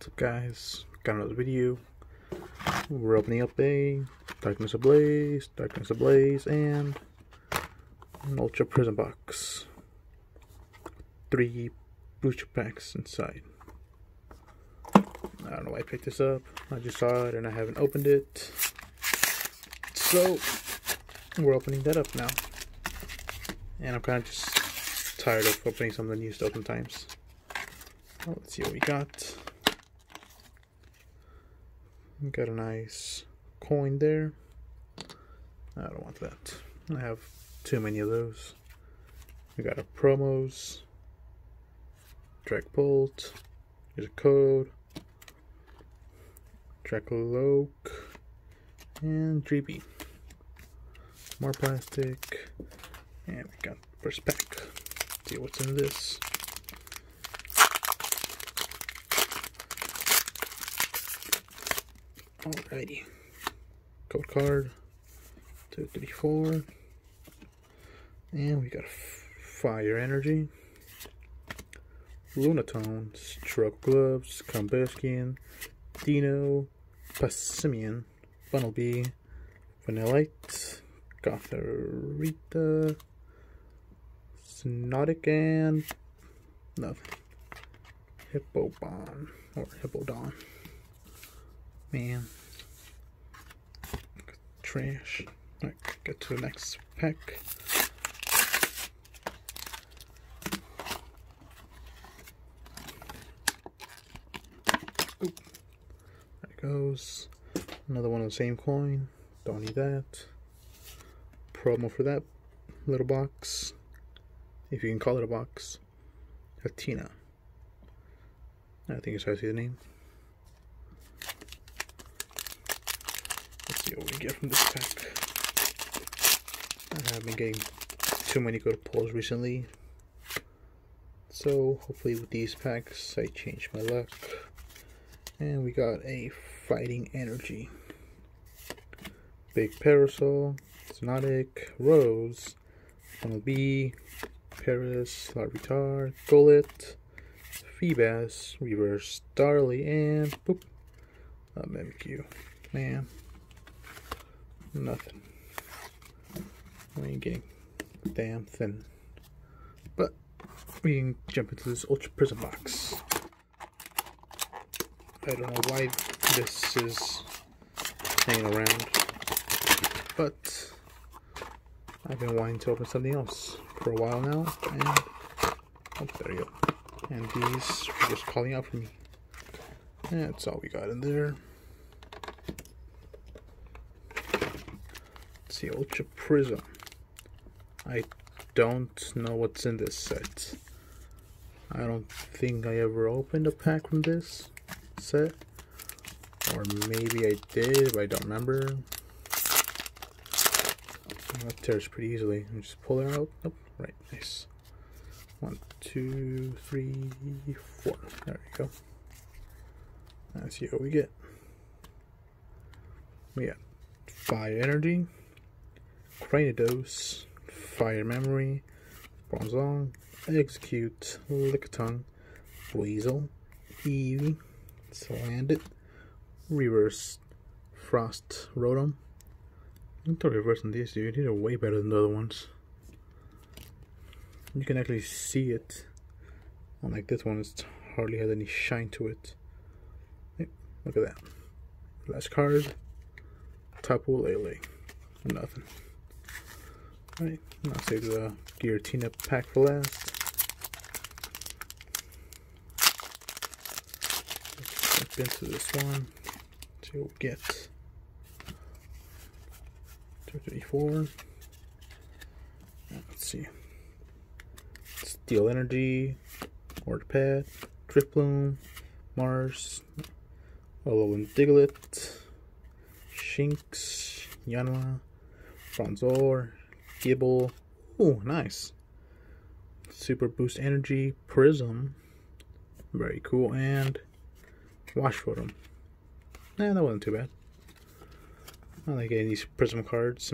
What's up, guys? Got another video. We're opening up a Darkness Ablaze, and an Ultra Prism box. 3 booster packs inside. I don't know why I picked this up. I just saw it and I haven't opened it. So, we're opening that up now. And I'm kind of just tired of opening some of the new stuff sometimes. Well, let's see what we got. We got a nice coin there. I don't want that. I have too many of those. We got our promos. Drag Bolt. Here's a code. Dracoloak. And GB. More plastic. And we got first pack. Let's see what's in this. Alrighty. Code card 234. And we got Fire Energy, Lunatone, Struggle Gloves, Combeskian, Dino, Passimian, Funnelbee, Vanillite, Gotharita, Snotic, and nothing. Hippobon or Hippodon. Man, trash. Alright, get to the next pack. Oop. There it goes. Another one of the same coin. Don't need that. Promo for that little box, if you can call it a box. Hatina. I think it's how I see the name. Let's see what we get from this pack. I have been getting too many good pulls recently, so hopefully with these packs I change my luck. And we got a Fighting Energy, Big Parasol, Snotic, Rose, Funnelbee, Paris, Larvitar, Golett, Feebas, Reverse Starly, and boop, Mimikyu. Man, nothing. I ain't getting damn thin. But we can jump into this Ultra Prism box. I don't know why this is hanging around, but I've been wanting to open something else for a while now, and oh, there you go. And these are just calling out for me. And that's all we got in there. Let's see, Ultra Prism. I don't know what's in this set. I don't think I ever opened a pack from this set, or maybe I did, but I don't remember. That tears pretty easily. Let me just pull it out. Oh, right, nice. 1, 2, 3, 4. There we go. Let's see what we get. We got Fire Energy, Cranidos, Fire Memory, Bronzong, Execute, Lickitung, Weasel, Eevee, Slandit, Reverse Frost Rotom. I'm totally reversing these, dude. These are way better than the other ones. You can actually see it. Unlike this one, it hardly has any shine to it. Hey, look at that. Last card. Tapu Lele. Nothing. Alright, I'll save the Giratina pack for last. Let's jump into this one. See what we get. 234. Let's see. Steel Energy, Ortopad, Drifloon, Mars, Alolan Diglett, Shinx, Yanma, Bronzor, Gibble. Ooh, nice. Super Boost Energy, Prism. Very cool. And Wash Rotom. That wasn't too bad. I like getting these Prism cards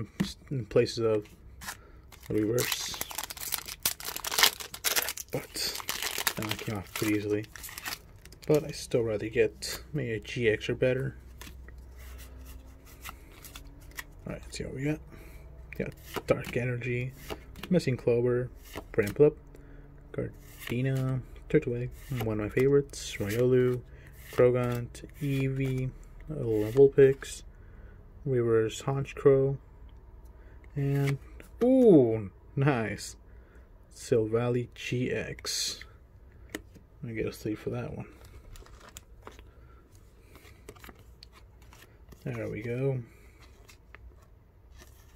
in places of a reverse. But that one came off pretty easily. but I still rather get maybe a GX or better. Alright, let's see what we got. Got Dark Energy, Missing Clover, Bramplop, Gardena, Turtwig, one of my favorites, Riolu, Krogant, Eevee, Vulpix, Reverse Honchkrow, and ooh, nice, Silvally GX. I'm gonna get a sleep for that one. There we go.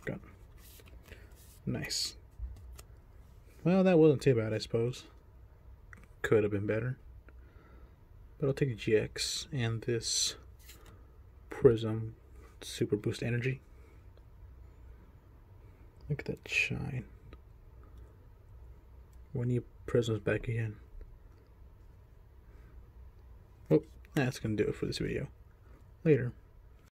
Got nice. Well, that wasn't too bad, I suppose. Could have been better. But I'll take a GX and this Prism Super Boost Energy. Look at that shine. When you Prism's back again. Oh, that's gonna do it for this video. Later.